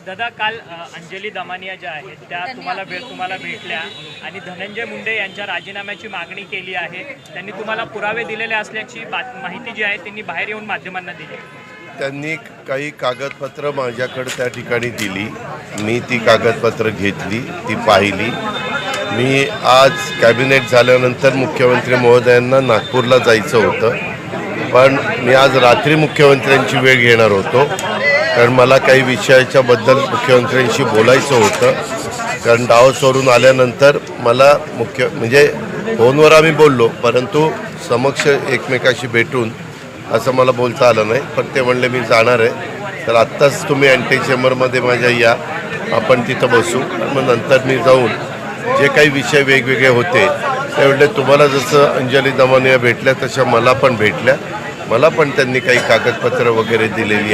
दादा काल अंजली दमानिया ज्या आहेत त्या तुम्हाला भेटल्या आणि धनंजय मुंडे यांच्या राजीनाम्याची मागणी केली आहे. त्यांनी तुम्हाला पुरावे दिलेले असल्याची माहिती जी आहे त्यांनी बाहेर येऊन माध्यमांना दिली. त्यांनी काही कागदपत्र माझ्याकडे त्या ठिकाणी दिली. मी ती कागदपत्र घेतली, ती पाहिली. मी आज कॅबिनेट झाल्यानंतर मुख्यमंत्री महोदयांना नागपूरला जायचं होतं, पण मी आज रात्री मुख्यमंत्र्यांची वेळ घेणार होतो, कारण मला काही विषयाच्या बद्दल मुख्यमंत्र्यांशी बोलायचं होतं. कारण डावसवरून आल्यानंतर मला म्हणजे फोनवर आम्ही बोललो, परंतु समक्ष एकमेकाशी भेटून असं मला बोलता आलं नाही. पण ते म्हणले मी जाणार आहे, तर आत्ताच तुम्ही अँटी चेंबरमध्ये माझ्या या, आपण तिथं बसू. मग नंतर मी जाऊन जे काही विषय वेगवेगळे होते ते म्हणले तुम्हाला जसं अंजली दमानिया भेटल्या तशा मला पण भेटल्या. मला पण त्यांनी काही कागदपत्र वगैरे दिलेली